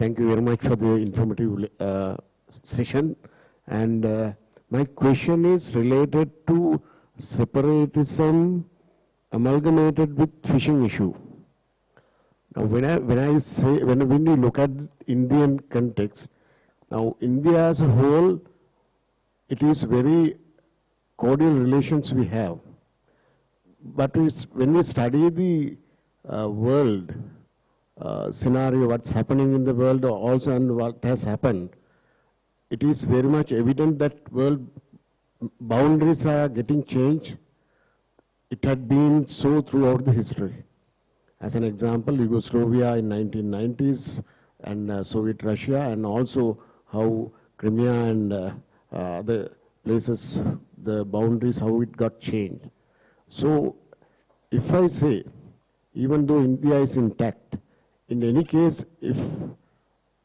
Thank you very much for the informative session. And my question is related to separatism amalgamated with fishing issue. Now, when you look at Indian context, now India as a whole, it is very cordial relations we have. But when we study the world scenario, what's happening in the world also and what has happened, it is very much evident that world boundaries are getting changed. It had been so throughout the history. As an example, Yugoslavia in 1990s and Soviet Russia, and also how Crimea and other places, the boundaries, how it got changed. So if I say, even though India is intact, in any case, if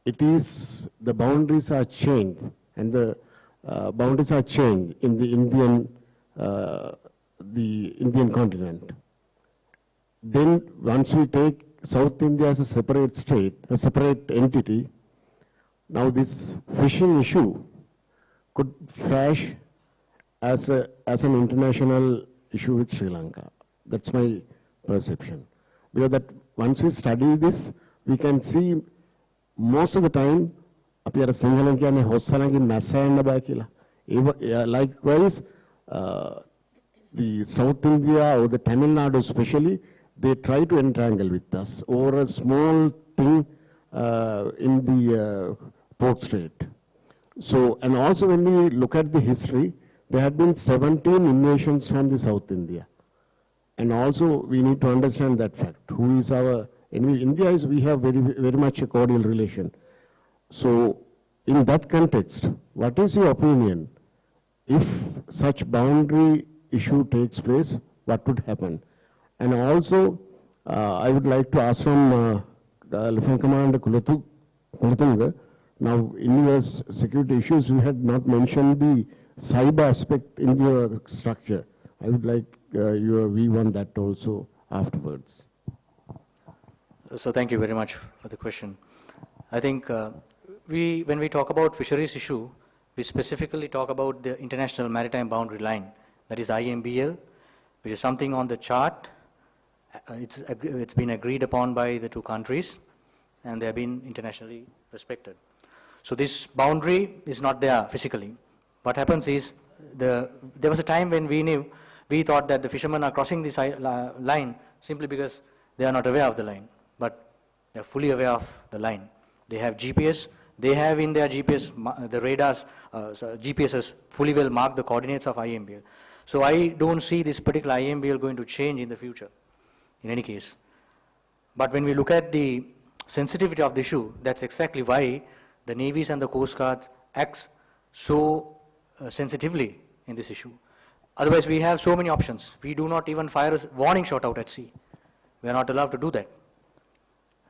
it is, the boundaries are changed, and the boundaries are changed in the Indian continent, then once we take South India as a separate state, a separate entity, now this fishing issue could flash as an international issue with Sri Lanka. That's my perception. Because that once we study this, we can see most of the time, appear a single and hostile in Massa and Bakila. Likewise, the South India or the Tamil Nadu especially, they try to entangle with us over a small thing in the Port Strait. So, and also when we look at the history, there have been 17 invasions from the South India. And also we need to understand that fact. Who is our enemy? India is, we have very much a cordial relation. So in that context, what is your opinion? If such boundary issue takes place, what would happen? And also, I would like to ask from Lieutenant Commander Kulatunga, now in your security issues, you had not mentioned the cyber aspect in your structure. I would like your view on that also afterwards. So thank you very much for the question. I think when we talk about fisheries issue, we specifically talk about the International Maritime Boundary Line, that is IMBL, which is something on the chart. It's been agreed upon by the two countries, and they have been internationally respected. So this boundary is not there physically. What happens is, there was a time when we thought that the fishermen are crossing this line simply because they are not aware of the line, but they are fully aware of the line. They have GPS, they have in their GPS, the radars, GPSs fully well mark the coordinates of IMBL. So I don't see this particular IMBL going to change in the future, in any case. But when we look at the sensitivity of the issue, that's exactly why the navies and the coast guards act so sensitively in this issue. Otherwise, we have so many options. We do not even fire a warning shot out at sea. We are not allowed to do that.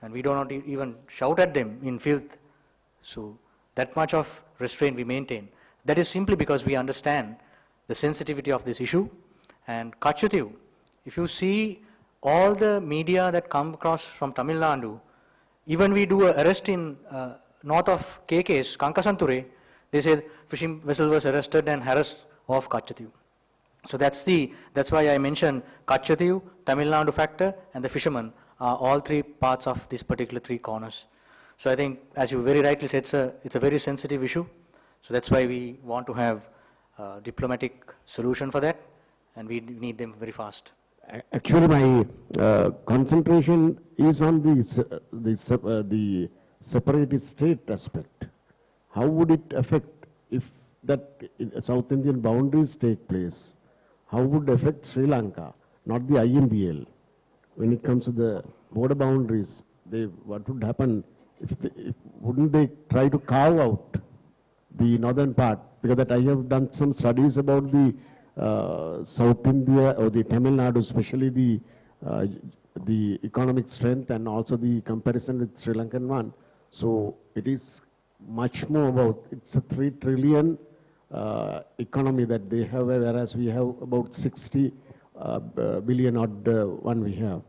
And we do not even shout at them in filth. So that much of restraint we maintain. That is simply because we understand the sensitivity of this issue. And Katchadhev, if you see all the media that come across from Tamil Nadu, even we do an arrest in north of KK's, Kankasanture, they say fishing vessel was arrested and harassed off Katchadhev. So that's why I mentioned Katchadhev, Tamil Nadu factor, and the fishermen are all three parts of this particular three corners. So I think, as you very rightly said, sir, it's a very sensitive issue. So that's why we want to have a diplomatic solution for that, and we need them very fast. Actually, my concentration is on the separatist state aspect. How would it affect if that South Indian boundaries take place? How would it affect Sri Lanka, not the IMBL? When it comes to the border boundaries, what would happen wouldn't they try to carve out the northern part? Because that I have done some studies about the South India or the Tamil Nadu, especially the economic strength and also the comparison with Sri Lankan one. So it is much more about, it's a 3 trillion economy that they have, whereas we have about 60 billion odd one we have.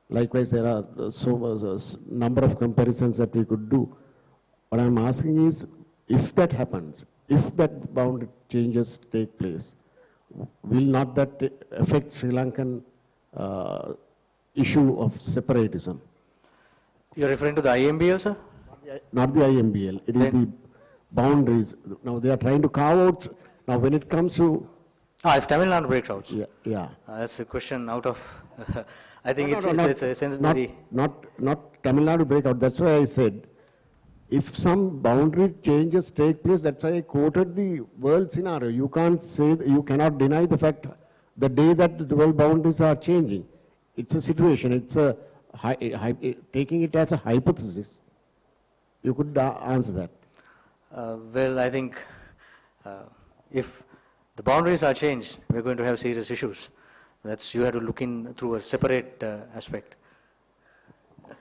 Likewise, there are so number of comparisons that we could do. What I'm asking is, if that happens, if that boundary changes take place, will not that affect Sri Lankan issue of separatism? You're referring to the IMBL, sir? Not the IMBL, it is Then- the boundaries. Now they are trying to carve out, now when it comes to, If Tamil Nadu breaks out. yeah. That's a question out of, I think No, it's, no, it's, not- it's a sense not- very, Not Tamil Nadu breakout, that's why I said, if some boundary changes take place, that's why I quoted the world scenario. You can't say, you cannot deny the fact, the day that the world boundaries are changing. It's a situation, it's a, taking it as a hypothesis. You could answer that. well, I think if the boundaries are changed, we're going to have serious issues. That's, you have to look in through a separate aspect.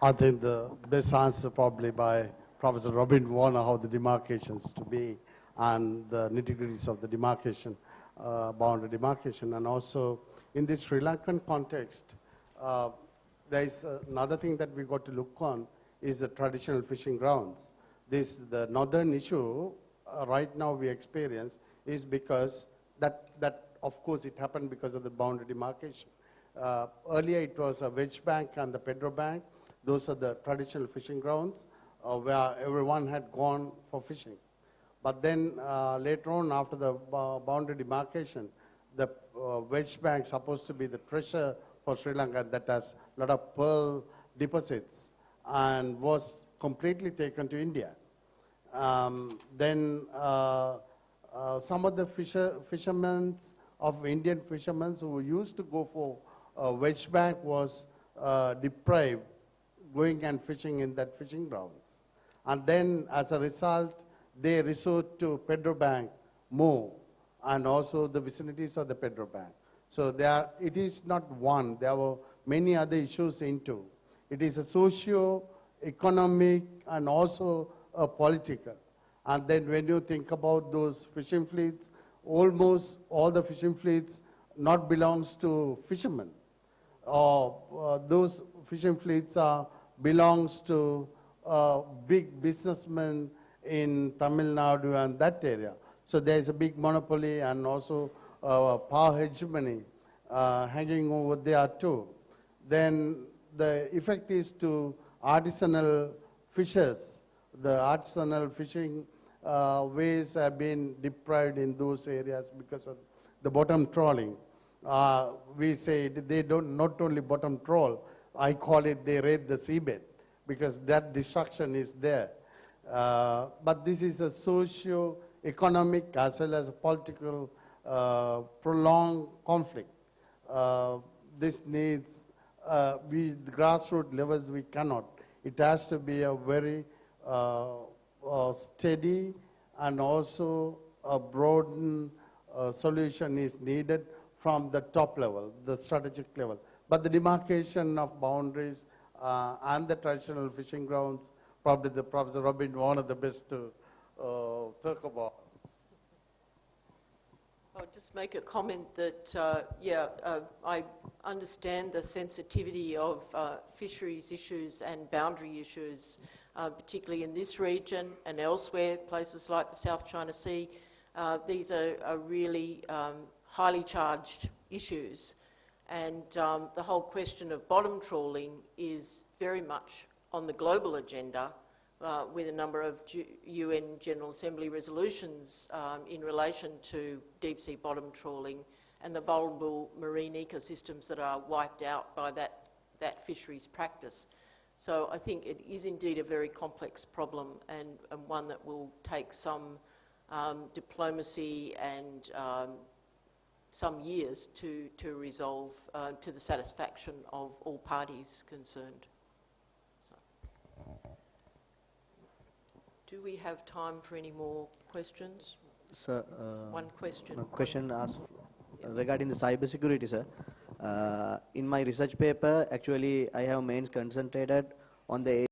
I think the best answer probably by Professor Robin Warner, how the demarcations to be and the nitty-gritties of the demarcation, boundary demarcation. And also in this Sri Lankan context, there is another thing that we got to look on is the traditional fishing grounds. The northern issue right now we experience is because that of course it happened because of the boundary demarcation. Earlier it was a Wedge Bank and the Pedro Bank. Those are the traditional fishing grounds where everyone had gone for fishing. But then later on, after the boundary demarcation, the Wedge Bank supposed to be the treasure for Sri Lanka that has a lot of pearl deposits and was completely taken to India. Then some of the fishermen of Indian fishermen who used to go for Wedge Bank was deprived going and fishing in that fishing grounds. And then as a result, they resort to Pedro Bank more and also the vicinities of the Pedro Bank. So it is not one, there were many other issues into. It is a socio-economic and also a political. And then when you think about those fishing fleets, almost all the fishing fleets not belongs to fishermen. Those fishing fleets belongs to big businessmen in Tamil Nadu and that area. So there is a big monopoly and also power hegemony hanging over there too. Then the effect is to artisanal fishers. The artisanal fishing ways have been deprived in those areas because of the bottom trawling. We say they don't not only bottom trawl, I call it they raid the seabed because that destruction is there. But this is a socio-economic as well as a political prolonged conflict. This needs, the grassroots levels we cannot. It has to be a very steady and also a broadened solution is needed from the top level, the strategic level. But the demarcation of boundaries and the traditional fishing grounds, probably the Professor Robin one of the best to talk about. I'll just make a comment that, I understand the sensitivity of fisheries issues and boundary issues, particularly in this region and elsewhere, places like the South China Sea. These are really highly charged issues. And the whole question of bottom trawling is very much on the global agenda with a number of UN General Assembly resolutions in relation to deep sea bottom trawling and the vulnerable marine ecosystems that are wiped out by that fisheries practice. So I think it is indeed a very complex problem and one that will take some diplomacy and some years to resolve to the satisfaction of all parties concerned. So. Do we have time for any more questions? Sir, One question. a question asked regarding the cyber security, sir. In my research paper, actually, I have mains concentrated on the